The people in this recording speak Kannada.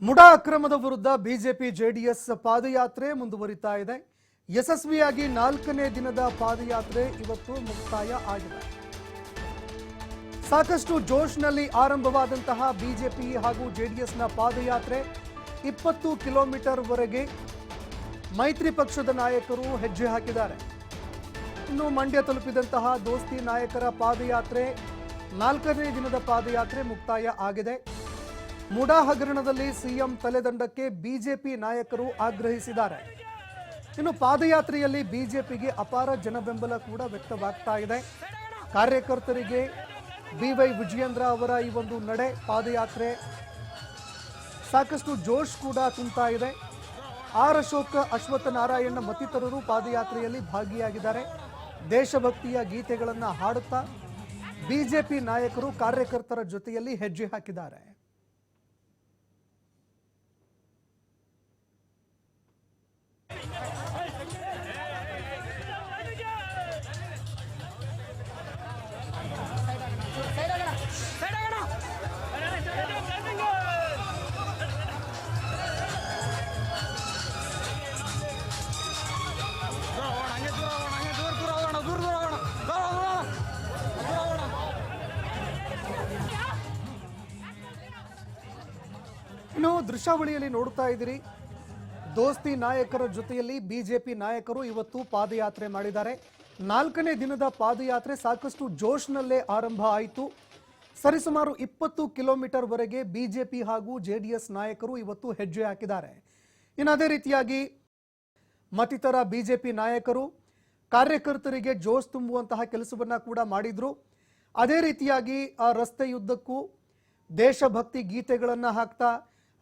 ಮುಡಾ ಅಕ್ರಮದ ವಿರುದ್ಧ ಬಿಜೆಪಿ ಜೆಡಿಎಸ್ ಪಾದಯಾತ್ರೆ ಮುಂದುವರಿತಾ ಇದೆ. ಯಶಸ್ವಿಯಾಗಿ 4ನೇ ದಿನದ ಪಾದಯಾತ್ರೆ ಇವತ್ತು ಮುಕ್ತಾಯ ಆಗಿದೆ. ಸಾಕಷ್ಟು ಜೋಶ್ನಲ್ಲಿ ಆರಂಭವಾದಂತಹ ಬಿಜೆಪಿ ಹಾಗೂ ಜೆಡಿಎಸ್ನ ಪಾದಯಾತ್ರೆ 20 ಕಿಲೋಮೀಟರ್ ವರೆಗೆ ಮೈತ್ರಿ ಪಕ್ಷದ ನಾಯಕರು ಹೆಜ್ಜೆ ಹಾಕಿದ್ದಾರೆ. ಇನ್ನು ಮಂಡ್ಯ ತಲುಪಿದಂತಹ ದೋಸ್ತಿ ನಾಯಕರ ಪಾದಯಾತ್ರೆ 4ನೇ ದಿನದ ಪಾದಯಾತ್ರೆ ಮುಕ್ತಾಯ ಆಗಿದೆ. ಮುಡಾ ಹಗರಣದಲ್ಲಿ ಸಿಎಂ ತಲೆದಂಡಕ್ಕೆ ಬಿಜೆಪಿ ನಾಯಕರು ಆಗ್ರಹಿಸಿದ್ದಾರೆ. ಇನ್ನು ಪಾದಯಾತ್ರೆಯಲ್ಲಿ ಬಿಜೆಪಿಗೆ ಅಪಾರ ಜನಬೆಂಬಲ ಕೂಡ ವ್ಯಕ್ತವಾಗ್ತಾ ಇದೆ. ಕಾರ್ಯಕರ್ತರಿಗೆ ಬಿವೈ ವಿಜಯೇಂದ್ರ ಅವರ ಈ ಒಂದು ನಡೆ ಪಾದಯಾತ್ರೆ ಸಾಕಷ್ಟು ಜೋಶ್ ಕೂಡ ತುಂಬುತ್ತಾ ಇದೆ. ಆರ್ ಅಶೋಕ್, ಅಶ್ವತ್ಥ ನಾರಾಯಣ ಮತ್ತಿತರರು ಪಾದಯಾತ್ರೆಯಲ್ಲಿ ಭಾಗಿಯಾಗಿದ್ದಾರೆ. ದೇಶಭಕ್ತಿಯ ಗೀತೆಗಳನ್ನು ಹಾಡುತ್ತಾ ಬಿಜೆಪಿ ನಾಯಕರು ಕಾರ್ಯಕರ್ತರ ಜೊತೆಯಲ್ಲಿ ಹೆಜ್ಜೆ ಹಾಕಿದ್ದಾರೆ. ಇನ್ನು ದೃಶ್ಯಾವಳಿಯಲ್ಲಿ ನೋಡ್ತಾ ಇದ್ದೀರಿ, ದೋಸ್ತಿ ನಾಯಕರ ಜೊತೆಯಲ್ಲಿ ಬಿಜೆಪಿ ನಾಯಕರು ಇವತ್ತು ಪಾದಯಾತ್ರೆ ಮಾಡಿದ್ದಾರೆ. 4ನೇ ದಿನದ ಪಾದಯಾತ್ರೆ ಸಾಕಷ್ಟು ಜೋಶ್ನಲ್ಲೇ ಆರಂಭ ಆಯಿತು. ಸರಿಸುಮಾರು 20 ಕಿಲೋಮೀಟರ್ ವರೆಗೆ ಬಿಜೆಪಿ ಹಾಗೂ ಜೆಡಿಎಸ್ ನಾಯಕರು ಇವತ್ತು ಹೆಜ್ಜೆ ಹಾಕಿದ್ದಾರೆ. ಇನ್ನು ಅದೇ ರೀತಿಯಾಗಿ ಮತ್ತಿತರ ಬಿಜೆಪಿ ನಾಯಕರು ಕಾರ್ಯಕರ್ತರಿಗೆ ಜೋಶ್ ತುಂಬುವಂತಹ ಕೆಲಸವನ್ನ ಕೂಡ ಮಾಡಿದ್ರು. ಅದೇ ರೀತಿಯಾಗಿ ಆ ರಸ್ತೆಯುದ್ದಕ್ಕೂ ದೇಶಭಕ್ತಿ ಗೀತೆಗಳನ್ನು ಹಾಕ್ತಾ